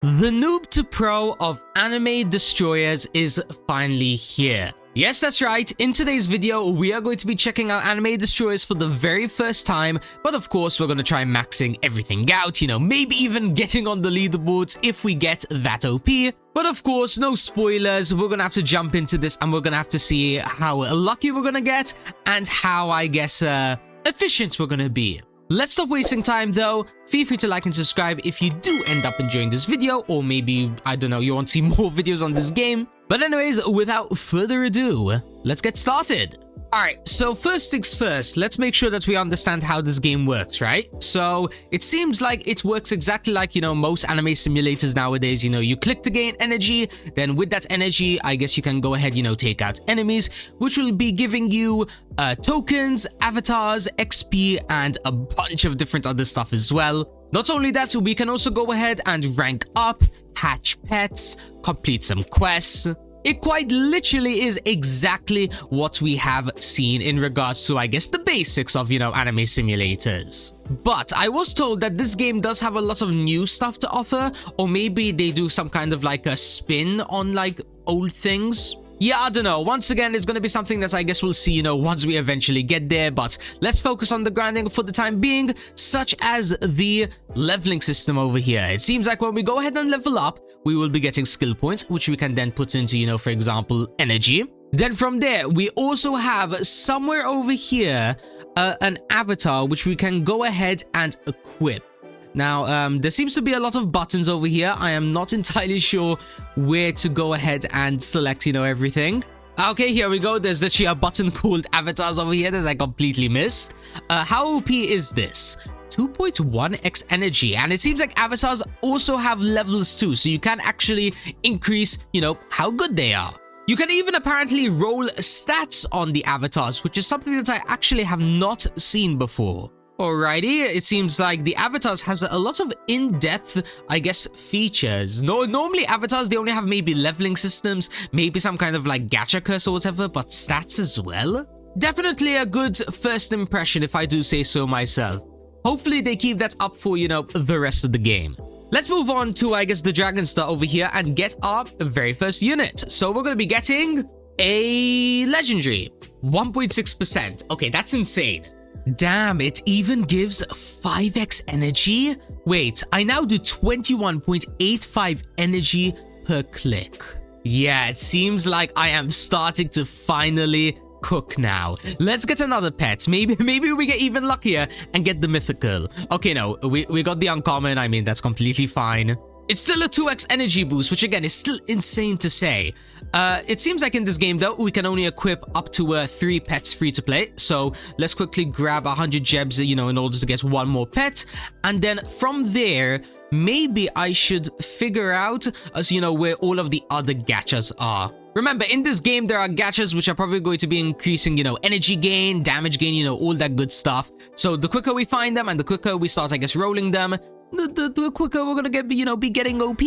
The noob to pro of anime destroyers is finally here. Yes, that's right. In today's video, we are going to be checking out anime destroyers for the very first time, but of course, we're going to try maxing everything out, maybe even getting on the leaderboards if we get that OP. But of course, no spoilers. We're going to have to jump into this and we're going to have to see how lucky we're going to get and how, I guess, efficient we're going to be. Let's stop wasting time though. Feel free to like and subscribe if you do end up enjoying this video, or maybe, I don't know, you want to see more videos on this game. But anyways, without further ado, let's get started. Alright, so first things first, let's make sure that we understand how this game works, right? So, it seems like it works exactly like, most anime simulators nowadays. You click to gain energy, then with that energy, I guess you can go ahead, take out enemies, which will be giving you tokens, avatars, XP, and a bunch of different other stuff as well. Not only that, we can also go ahead and rank up, hatch pets, complete some quests. It quite literally is exactly what we have seen in regards to, I guess, the basics of, anime simulators. But I was told that this game does have a lot of new stuff to offer, or maybe they do some kind of like a spin on like old things. Yeah, I don't know. Once again, it's going to be something that I guess we'll see, once we eventually get there. But let's focus on the grinding for the time being, such as the leveling system over here. It seems like when we go ahead and level up, we will be getting skill points, which we can then put into, for example, energy. Then from there, we also have somewhere over here, an avatar, which we can go ahead and equip. Now, there seems to be a lot of buttons over here. I am not entirely sure where to go ahead and select, everything. Okay, here we go. There's actually a button called avatars over here that I completely missed. How OP is this? 2.1x energy, and it seems like avatars also have levels too, so you can actually increase, how good they are. You can even apparently roll stats on the avatars, which is something that I actually have not seen before. Alrighty, it seems like the avatars has a lot of in-depth, I guess, features. Normally avatars, they only have maybe leveling systems, maybe some kind of like gacha curse or whatever, but stats as well? Definitely a good first impression if I do say so myself. Hopefully they keep that up for, the rest of the game. Let's move on to, I guess, the Dragon Star over here and get our very first unit. So we're going to be getting a legendary, 1.6%. Okay, that's insane. Damn, it even gives 5x energy? Wait, I now do 21.85 energy per click. Yeah, it seems like I am starting to finally cook now. Let's get another pet. Maybe we get even luckier and get the mythical. Okay, no, we got the uncommon. I mean, that's completely fine. It's still a 2x energy boost, which again is still insane to say. It seems like in this game though, we can only equip up to 3 pets free to play. So let's quickly grab 100 gems, in order to get one more pet. And then from there, maybe I should figure out, where all of the other gachas are. Remember, in this game, there are gachas which are probably going to be increasing, energy gain, damage gain, all that good stuff. So the quicker we find them and the quicker we start, I guess, rolling them, the quicker we're gonna get, be getting OP.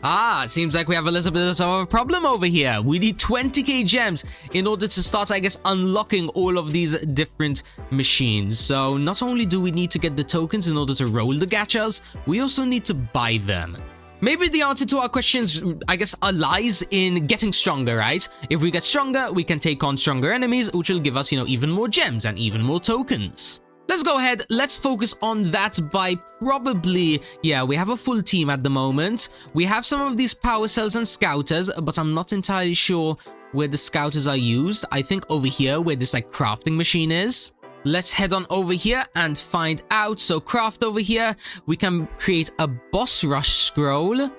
Ah, it seems like we have a little bit of a problem over here. We need 20k gems in order to start, I guess, unlocking all of these different machines. So not only do we need to get the tokens in order to roll the gachas, we also need to buy them. Maybe the answer to our questions, I guess, lies in getting stronger, right? If we get stronger, we can take on stronger enemies, which will give us, even more gems and even more tokens. Let's go ahead, let's focus on that by probably, yeah, we have a full team at the moment. We have some of these power cells and scouters, but I'm not entirely sure where the scouters are used. I think over here where this like crafting machine is. Let's head on over here and find out. So craft over here, we can create a boss rush scroll.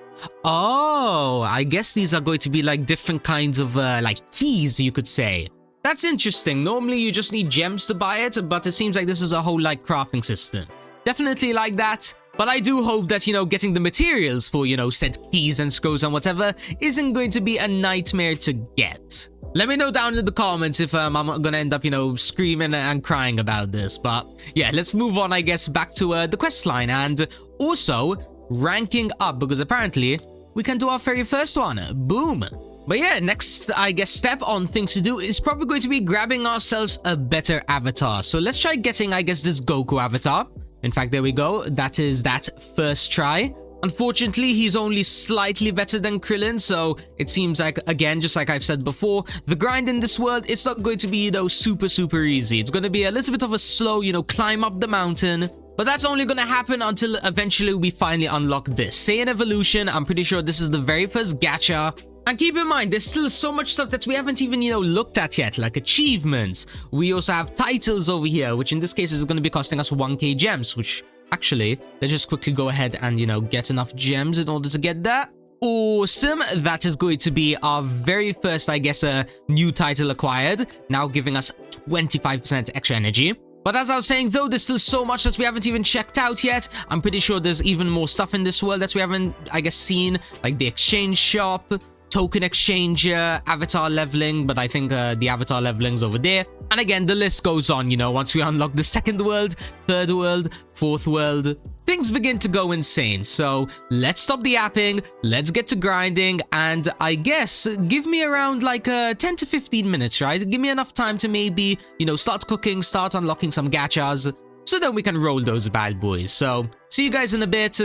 Oh, I guess these are going to be like different kinds of like keys, you could say. That's interesting. Normally you just need gems to buy it, but it seems like this is a whole like crafting system. Definitely like that. But I do hope that, getting the materials for, said keys and scrolls and whatever isn't going to be a nightmare to get. Let me know down in the comments if I'm gonna end up, screaming and crying about this. But yeah, let's move on, I guess, back to the quest line and also ranking up, because apparently we can do our very first one. Boom. But yeah, next, I guess, step on things to do is probably going to be grabbing ourselves a better avatar. So let's try getting, I guess, this Goku avatar. In fact, there we go. That is that first try. Unfortunately, he's only slightly better than Krillin, so it seems like, again, just like I've said before, the grind in this world, it's not going to be, super easy. It's going to be a little bit of a slow, climb up the mountain. But that's only going to happen until eventually we finally unlock this. Saiyan Evolution, I'm pretty sure this is the very first gacha. And keep in mind, there's still so much stuff that we haven't even, looked at yet, like achievements. We also have titles over here, which in this case is going to be costing us 1k gems, which actually, let's just quickly go ahead and, get enough gems in order to get that. Awesome. That is going to be our very first, I guess, new title acquired, now giving us 25% extra energy. But as I was saying, though, there's still so much that we haven't even checked out yet. I'm pretty sure there's even more stuff in this world that we haven't, I guess, seen, like the exchange shop, token exchanger, avatar leveling, but I think the avatar leveling's over there. And again, the list goes on, once we unlock the second world, third world, fourth world, things begin to go insane. So let's stop the yapping, let's get to grinding, and I guess give me around like 10 to 15 minutes, right? Give me enough time to maybe, start cooking, start unlocking some gachas, so then we can roll those bad boys. So see you guys in a bit.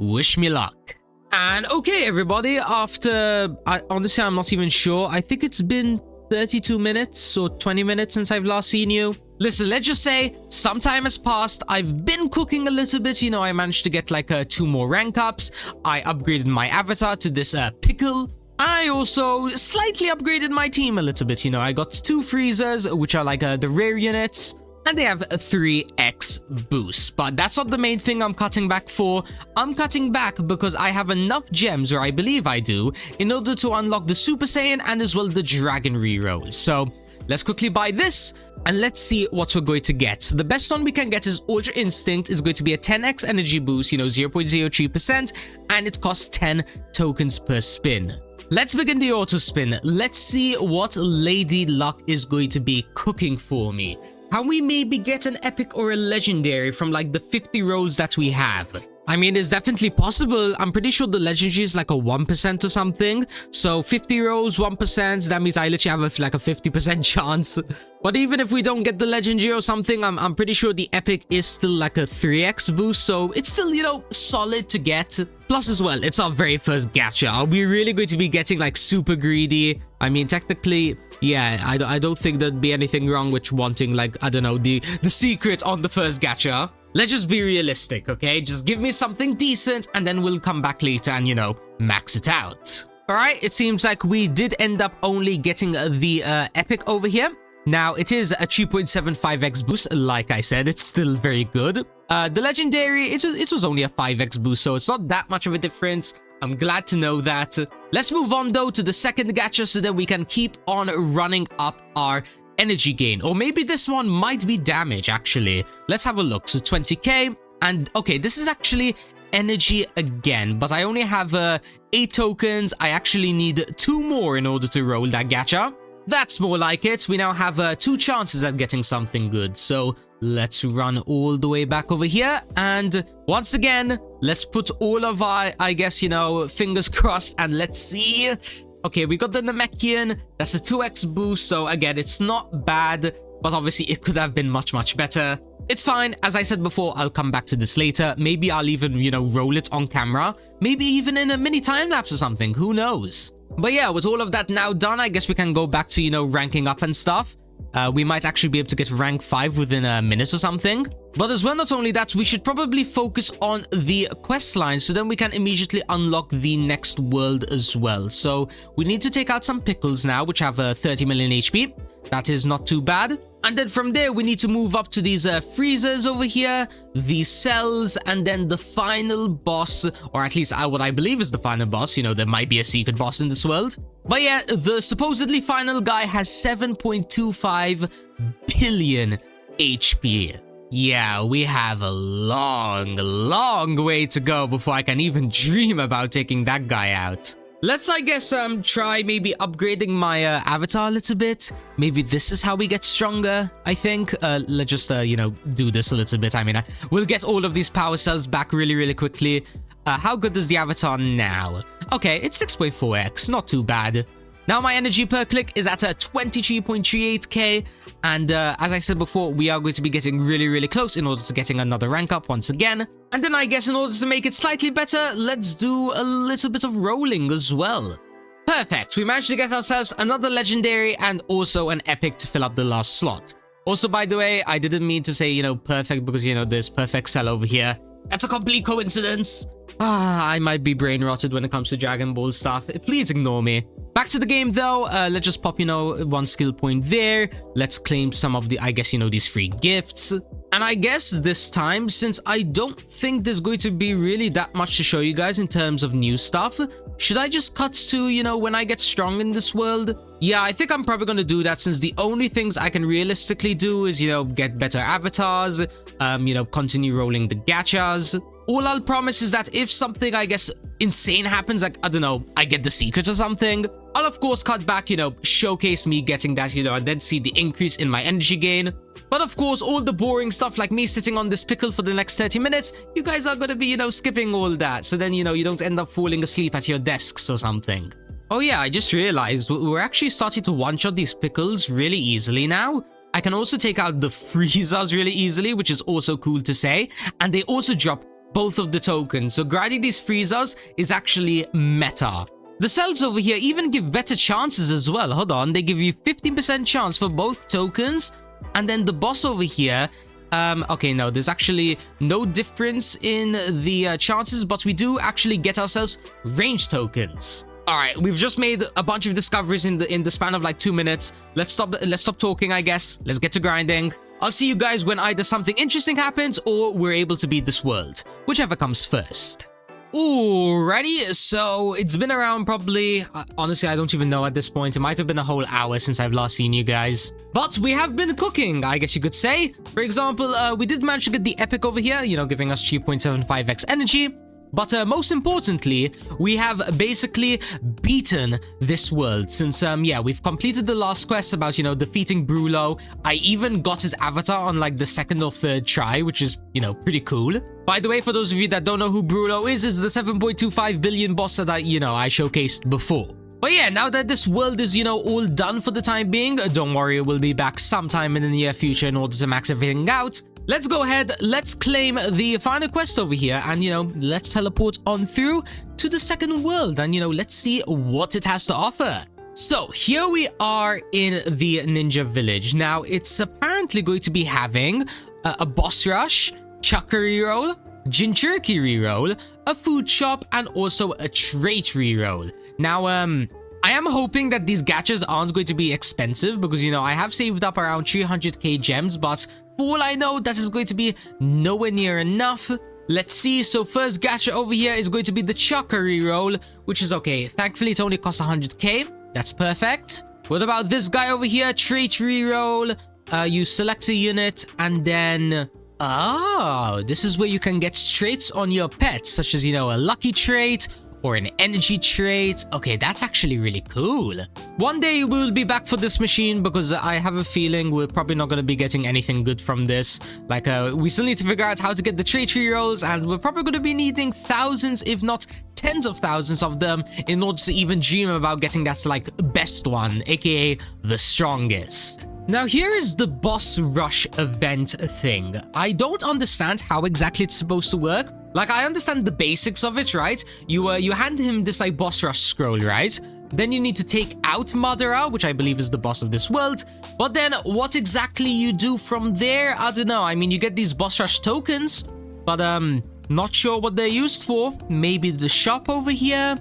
Wish me luck. And okay, everybody, after, honestly, I'm not even sure. I think it's been 32 minutes or 20 minutes since I've last seen you. Listen, let's just say some time has passed. I've been cooking a little bit. I managed to get like 2 more rank ups. I upgraded my avatar to this pickle. I also slightly upgraded my team a little bit. I got 2 freezers, which are like the rare units. And they have a 3x boost. But that's not the main thing I'm cutting back for. I'm cutting back because I have enough gems, or I believe I do, in order to unlock the Super Saiyan and as well the Dragon reroll. So let's quickly buy this and let's see what we're going to get. So the best one we can get is Ultra Instinct. It's going to be a 10x energy boost, 0.03%, and it costs 10 tokens per spin. Let's begin the auto spin. Let's see what Lady Luck is going to be cooking for me. Can we maybe get an epic or a legendary from like the 50 rolls that we have? I mean, it's definitely possible. I'm pretty sure the legendary is like a 1% or something. So 50 rolls, 1%, that means I literally have like a 50% chance. But even if we don't get the legendary or something, I'm pretty sure the epic is still like a 3x boost. So it's still, solid to get. Plus as well, it's our very first gacha. Are we really going to be getting like super greedy? I mean, technically, yeah, I don't think there'd be anything wrong with wanting like, I don't know, the secret on the first gacha. Let's just be realistic, okay? Just give me something decent and then we'll come back later and, max it out. Alright, it seems like we did end up only getting the epic over here. Now, it is a 2.75x boost, like I said, it's still very good. The legendary, it was only a 5x boost, so it's not that much of a difference. I'm glad to know that. Let's move on, though, to the second gacha so that we can keep on running up our energy gain. Or maybe this one might be damage, actually. Let's have a look. So 20k, and okay, this is actually energy again, but I only have 8 tokens. I actually need 2 more in order to roll that gacha. That's more like it. We now have 2 chances at getting something good. So let's run all the way back over here. And once again, let's put all of our, I guess, fingers crossed, and let's see. Okay, we got the Namekian. That's a 2x boost. So again, it's not bad, but obviously it could have been much, much better. It's fine. As I said before, I'll come back to this later. Maybe I'll even, roll it on camera. Maybe even in a mini time lapse or something. Who knows? But yeah, with all of that now done, I guess we can go back to, ranking up and stuff. We might actually be able to get rank 5 within a minute or something. But as well, not only that, we should probably focus on the quest line so then we can immediately unlock the next world as well. So we need to take out some pickles now, which have 30 million HP. That is not too bad. And then from there, we need to move up to these freezers over here, these cells, and then the final boss, or at least what I believe is the final boss. There might be a secret boss in this world. But yeah, the supposedly final guy has 7.25 billion HP. Yeah, we have a long, long way to go before I can even dream about taking that guy out. Let's, I guess, try maybe upgrading my avatar a little bit. Maybe this is how we get stronger, I think. Let's just, do this a little bit. I mean, we'll get all of these power cells back really, really quickly. How good is the avatar now? Okay, it's 6.4x, not too bad. Now my energy per click is at a 23.38k, and as I said before, we are going to be getting really close in order to getting another rank up once again. And then I guess in order to make it slightly better, let's do a little bit of rolling as well. Perfect, we managed to get ourselves another legendary and also an epic to fill up the last slot. Also, by the way, I didn't mean to say, you know, perfect because, you know, there's perfect cell over here. That's a complete coincidence. I might be brain rotted when it comes to Dragon Ball stuff. Please ignore me. Back to the game though, let's just pop, you know, 1 skill point there. Let's claim some of the, I guess, you know, these free gifts. And I guess this time, since I don't think there's going to be really that much to show you guys in terms of new stuff, should I just cut to, you know, when I get strong in this world? Yeah, I think I'm probably going to do that, since the only things I can realistically do is, you know, get better avatars, you know, continue rolling the gachas. All I'll promise is that if something, I guess, insane happens, like, I don't know, I get the secret or something, I'll of course cut back, you know, showcase me getting that, you know, and then see the increase in my energy gain. But of course, all the boring stuff like me sitting on this pickle for the next 30 minutes, you guys are gonna be, you know, skipping all that. So then, you know, you don't end up falling asleep at your desks or something. Oh yeah, I just realized we're actually starting to one-shot these pickles really easily now. I can also take out the Friezas really easily, which is also cool to say. And they also drop both of the tokens. So grinding these Friezas is actually meta. The cells over here even give better chances as well. Hold on, they give you 15% chance for both tokens. And then the boss over here, okay, no, there's actually no difference in the chances, but we do actually get ourselves range tokens. All right, we've just made a bunch of discoveries in the span of like 2 minutes. Let's stop talking, I guess. Let's get to grinding. I'll see you guys when either something interesting happens or we're able to beat this world, whichever comes first. Alrighty, so it's been around probably, honestly, I don't even know at this point. It might have been a whole hour since I've last seen you guys. But we have been cooking, I guess you could say. For example, we did manage to get the epic over here, you know, giving us 3.75x energy. But most importantly, we have basically beaten this world since, yeah, we've completed the last quest about, you know, defeating Brulo. I even got his avatar on like the 2nd or 3rd try, which is, you know, pretty cool. By the way, for those of you that don't know who Brulo is the 7.25 billion boss that I showcased before. But yeah, now that this world is, you know, all done for the time being, don't worry, we'll be back sometime in the near future in order to max everything out. Let's go ahead, let's claim the final quest over here and, you know, let's teleport on through to the 2nd world and, you know, let's see what it has to offer. So here we are in the ninja village. Now it's apparently going to be having a boss rush, Chakra reroll, Jinchuriki reroll, a food shop, and also a trait reroll. Now, I am hoping that these gachas aren't going to be expensive because, you know, I have saved up around 300k gems, but for all I know, that is going to be nowhere near enough. Let's see. So first gacha over here is going to be the Chakra reroll, which is okay. Thankfully, it only costs 100k. That's perfect. What about this guy over here? Trait reroll. You select a unit and then... Oh, this is where you can get traits on your pets, such as, you know, a lucky trait or an energy trait. Okay, that's actually really cool. One day we'll be back for this machine because I have a feeling we're probably not going to be getting anything good from this. Like, we still need to figure out how to get the trait rerolls, and we're probably going to be needing thousands, if not tens of thousands of them in order to even dream about getting that, like, best one, aka the strongest. Now here is the boss rush event thing. I don't understand how exactly it's supposed to work. Like, I understand the basics of it, right? You hand him this like boss rush scroll, right? Then you need to take out Madara, which I believe is the boss of this world. But then what exactly you do from there, I don't know. I mean, you get these boss rush tokens, but not sure what they're used for. Maybe the shop over here.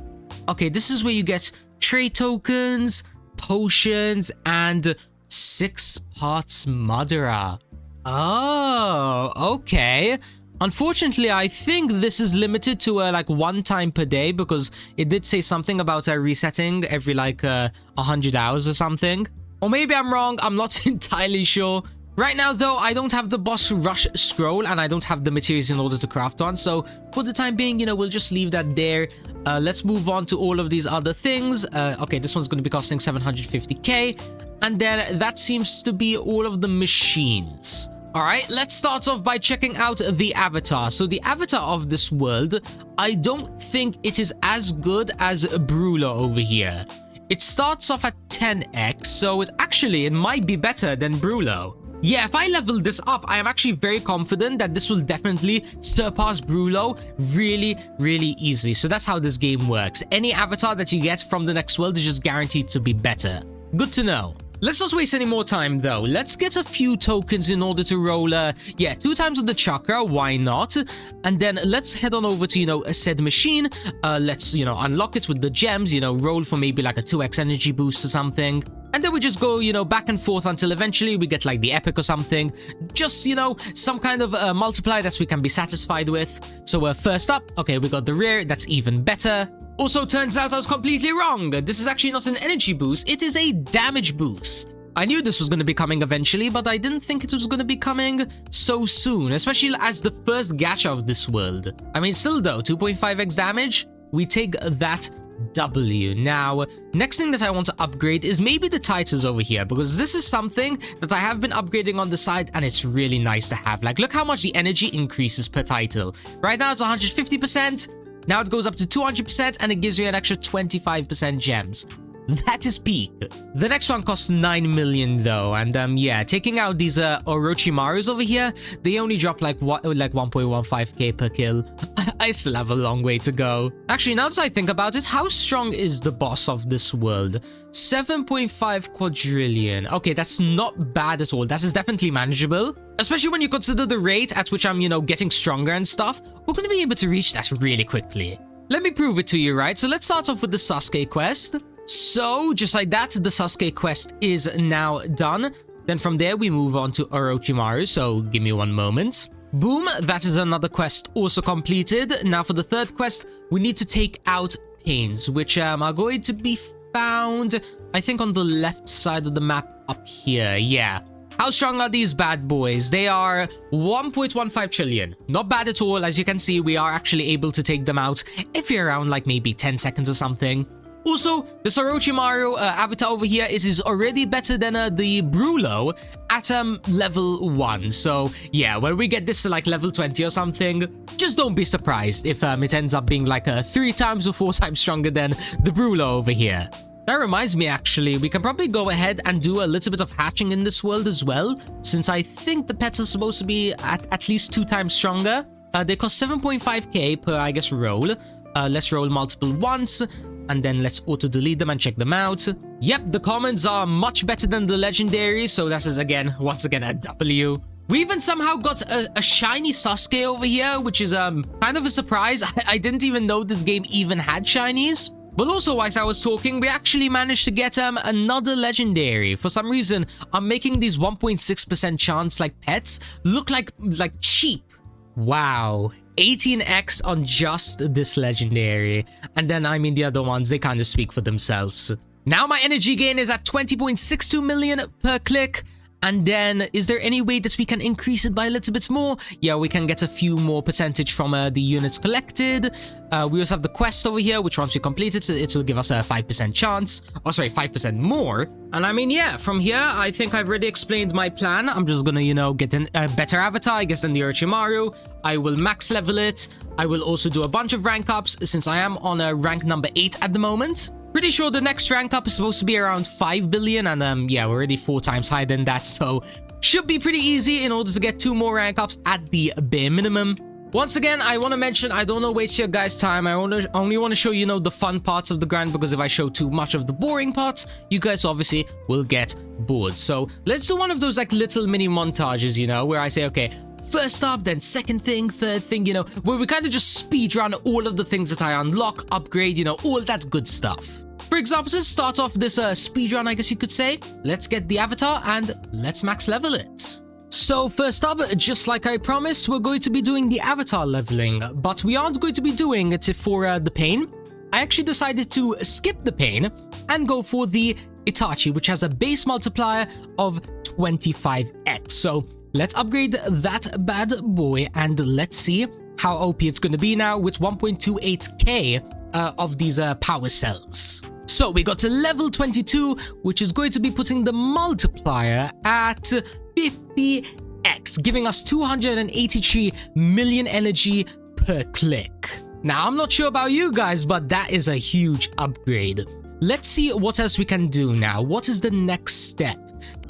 Okay, this is where you get trait tokens, potions, and 6 parts Madara. Oh, okay. Unfortunately, I think this is limited to like 1 time per day because it did say something about resetting every like 100 hours or something. Or maybe I'm wrong, I'm not entirely sure. Right now though, I don't have the boss rush scroll and I don't have the materials in order to craft one. So for the time being, you know, we'll just leave that there. Let's move on to all of these other things. Okay, this one's going to be costing 750k. And then that seems to be all of the machines. Alright, let's start off by checking out the avatar. So the avatar of this world, I don't think it is as good as Brulo over here. It starts off at 10x, so it might be better than Brulo. Yeah, if I level this up, I am actually very confident that this will definitely surpass Brulo really, really easily. So that's how this game works. Any avatar that you get from the next world is just guaranteed to be better. Good to know. Let's not waste any more time though. Let's get a few tokens in order to roll, 2 times of the chakra, why not? And then let's head on over to, a said machine. Let's, unlock it with the gems, roll for maybe like a 2x energy boost or something. And then we just go, back and forth until eventually we get like the epic or something. Just, some kind of multiplier that we can be satisfied with. So first up, okay, we got the rare, that's even better. Also, turns out I was completely wrong. This is actually not an energy boost, it is a damage boost. I knew this was going to be coming eventually, but I didn't think it was going to be coming so soon, especially as the first gacha of this world. I mean, still though, 2.5x damage, we take that W. Now, next thing that I want to upgrade is maybe the titles over here, because this is something that I have been upgrading on the side and it's really nice to have. Like, look how much the energy increases per title. Right now it's 150%. Now it goes up to 200% and it gives you an extra 25% gems. That is peak. The next one costs 9 million though, and yeah, taking out these Orochimarus over here, they only drop like 1.15k per kill. I still have a long way to go. Actually, now that I think about it, how strong is the boss of this world? 7.5 quadrillion. Okay, that's not bad at all. That is definitely manageable. Especially when you consider the rate at which I'm, getting stronger and stuff. We're gonna be able to reach that really quickly. Let me prove it to you, right? So let's start off with the Sasuke quest. So, just like that, the Sasuke quest is now done. Then from there, we move on to Orochimaru, so give me one moment. Boom, that is another quest also completed. Now for the third quest, we need to take out Pains, which are going to be found, I think, on the left side of the map up here, yeah. How strong are these bad boys? They are 1.15 trillion. Not bad at all. As you can see, we are actually able to take them out every around like maybe 10 seconds or something. Also, the Orochimaru avatar over here is already better than the Brulo at level 1. So yeah, when we get this to like level 20 or something, just don't be surprised if it ends up being like 3 times or 4 times stronger than the Brulo over here. That reminds me, actually, we can probably go ahead and do a little bit of hatching in this world as well, since I think the pets are supposed to be at least 2 times stronger. They cost 7.5k per, I guess, roll. Let's roll multiple once. And then let's auto-delete them and check them out. Yep, the commons are much better than the legendary, so that is once again a W. We even somehow got a shiny Sasuke over here, which is kind of a surprise. I didn't even know this game even had shinies. But also, whilst I was talking, we actually managed to get another legendary. For some reason, I'm making these 1.6% chance like pets look like cheap. Wow. 18x on just this legendary, and then I mean the other ones, they kind of speak for themselves. Now my energy gain is at 20.62 million per click. And then, is there any way that we can increase it by a little bit more? Yeah, we can get a few more percentage from the units collected. We also have the quest over here, which once we complete it, it will give us a 5% chance. Oh, sorry, 5% more. And I mean, yeah, from here, I think I've already explained my plan. I'm just gonna, get a better avatar, I guess, than the Orochimaru. I will max level it. I will also do a bunch of rank ups, since I am on a rank number 8 at the moment. Pretty sure the next rank up is supposed to be around 5 billion, and yeah, we're already 4 times higher than that, so should be pretty easy in order to get 2 more rank ups at the bare minimum. Once again, I want to mention, I don't want to waste your guys' time. I only want to show you, the fun parts of the grind, because if I show too much of the boring parts, you guys obviously will get bored. So let's do one of those like little mini montages, where I say, okay, first up, then second thing, third thing, where we kind of just speed run all of the things that I unlock, upgrade, all that good stuff. For example, to start off this speedrun, I guess you could say, let's get the avatar and let's max level it. So first up, just like I promised, we're going to be doing the avatar leveling, but we aren't going to be doing it for the pain. I actually decided to skip the pain and go for the Itachi, which has a base multiplier of 25x. So let's upgrade that bad boy and let's see how OP it's going to be now with 1.28k of these power cells. So we got to level 22, which is going to be putting the multiplier at 50x, giving us 283 million energy per click. Now, I'm not sure about you guys, but that is a huge upgrade. let's see what else we can do now. What is the next step?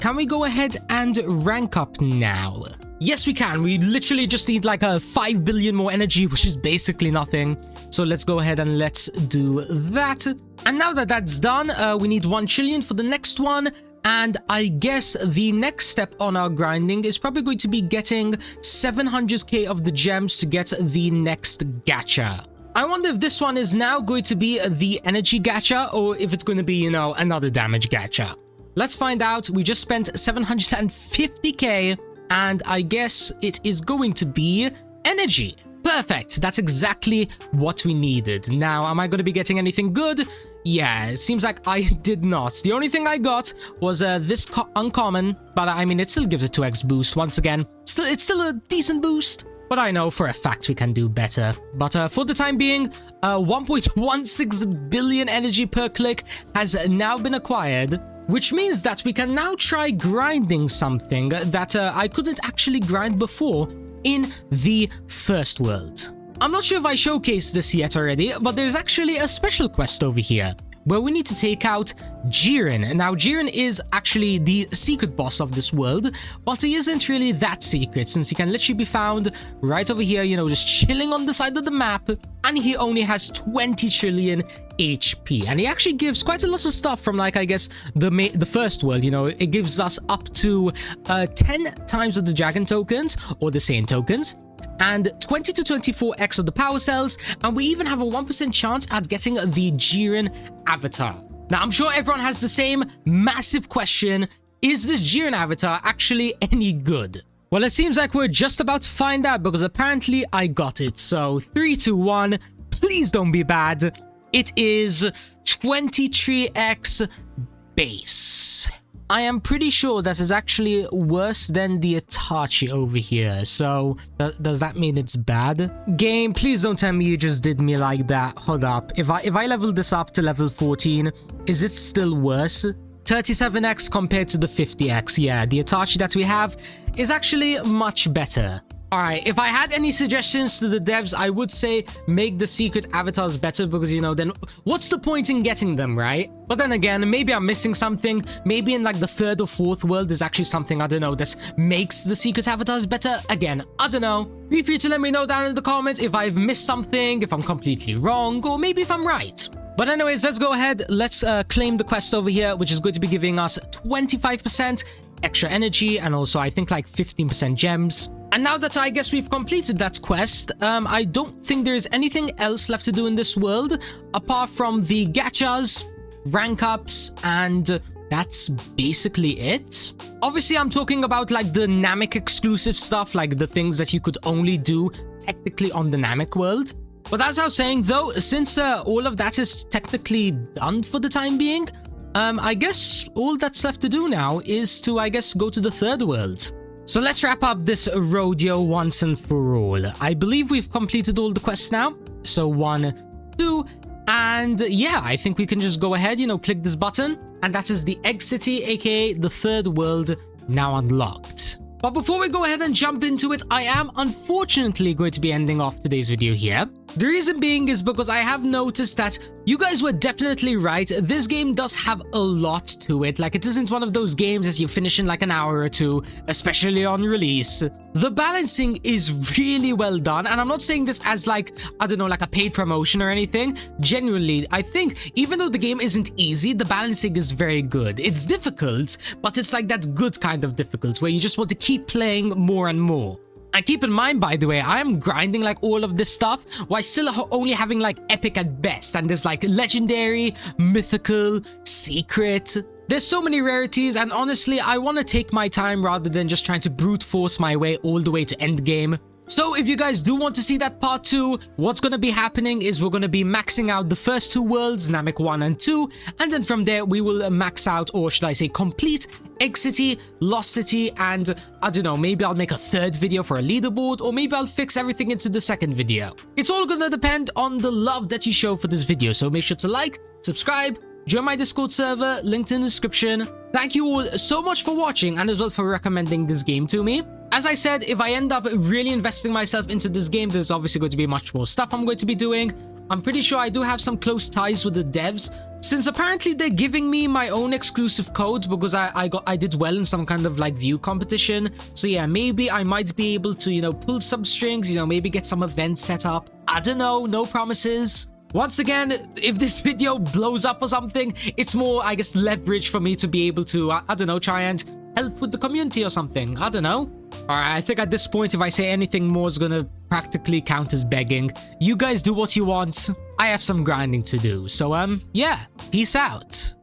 Can we go ahead and rank up now? Yes, we can. We literally just need like a 5 billion more energy, which is basically nothing. So let's go ahead and let's do that. And now that that's done, we need 1 trillion for the next one. And I guess the next step on our grinding is probably going to be getting 700k of the gems to get the next gacha. I wonder if this one is now going to be the energy gacha or if it's going to be, you know, another damage gacha. Let's find out. We just spent 750k and I guess it is going to be energy. Perfect. That's exactly what we needed. Now, am I going to be getting anything good? Yeah, it seems like I did not. The only thing I got was this uncommon, but I mean, it still gives a 2x boost once again. It's still a decent boost, but I know for a fact we can do better. But for the time being, 1.16 billion energy per click has now been acquired, which means that we can now try grinding something that I couldn't actually grind before in the first world. I'm not sure if I showcased this yet already, but there's actually a special quest over here where we need to take out Jiren. Now, Jiren is actually the secret boss of this world, but he isn't really that secret since he can literally be found right over here, you know, just chilling on the side of the map, and he only has 20 trillion HP. And he actually gives quite a lot of stuff from, like, I guess, the first world, you know. It gives us up to 10 times of the dragon tokens, or the Saiyan tokens, and 20 to 24x of the power cells, and we even have a 1% chance at getting the Jiren avatar. Now, I'm sure everyone has the same massive question: is this Jiren avatar actually any good? Well, it seems like we're just about to find out, because apparently I got it. So 3, 2, 1, please don't be bad. It is 23x base. I am pretty sure that is actually worse than the Itachi over here. So, does that mean it's bad? Game, please don't tell me you just did me like that. Hold up. If I level this up to level 14, is it still worse? 37x compared to the 50x. Yeah, the Itachi that we have is actually much better. Alright, if I had any suggestions to the devs, I would say make the secret avatars better, because, you know, then what's the point in getting them, right? But then again, maybe I'm missing something. Maybe in like the 3rd or 4th world there's actually something, I don't know, that makes the secret avatars better. Again, I don't know. Feel free to let me know down in the comments if I've missed something, if I'm completely wrong, or maybe if I'm right. But anyways, let's go ahead. Let's claim the quest over here, which is going to be giving us 25% extra energy and also I think like 15% gems. And now that I guess we've completed that quest, I don't think there's anything else left to do in this world apart from the gachas, rank ups, and that's basically it. Obviously, I'm talking about like the Namek exclusive stuff, like the things that you could only do technically on the Namek world. But as I was saying though, since all of that is technically done for the time being, I guess all that's left to do now is to, I guess, go to the 3rd world. So let's wrap up this rodeo once and for all. I believe we've completed all the quests now. So 1, 2, and yeah, I think we can just go ahead, you know, click this button. And that is the Egg City, aka the 3rd world, now unlocked. But before we go ahead and jump into it, I am unfortunately going to be ending off today's video here. The reason being is because I have noticed that you guys were definitely right. This game does have a lot to it. Like, it isn't one of those games that you finish in like an hour or two, especially on release. The balancing is really well done, and I'm not saying this as like, I don't know, like a paid promotion or anything. Genuinely, I think even though the game isn't easy, the balancing is very good. It's difficult, but it's like that good kind of difficult where you just want to keep playing more and more. And keep in mind, by the way, I am grinding like all of this stuff while still only having like epic at best. And there's like legendary, mythical, secret. There's so many rarities, and honestly, I want to take my time rather than just trying to brute force my way all the way to endgame. So if you guys do want to see that part 2, what's going to be happening is we're going to be maxing out the first 2 worlds, Namek 1 and 2, and then from there we will max out, or should I say complete, Egg City, Lost City, and I don't know, maybe I'll make a 3rd video for a leaderboard, or maybe I'll fix everything into the 2nd video. It's all going to depend on the love that you show for this video, so make sure to like, subscribe, join my Discord server, linked in the description. Thank you all so much for watching, and as well for recommending this game to me. As I said, if I end up really investing myself into this game, there's obviously going to be much more stuff I'm going to be doing. I'm pretty sure I do have some close ties with the devs Since apparently they're giving me my own exclusive code because I did well in some kind of like view competition. So yeah, maybe I might be able to, you know, pull some strings, you know, maybe get some events set up. I don't know, no promises. Once again, if this video blows up or something, it's more, I guess, leverage for me to be able to, I don't know, try and help with the community or something. I don't know. Alright, I think at this point, if I say anything more, it's gonna practically count as begging. You guys do what you want. I have some grinding to do. So, yeah, peace out.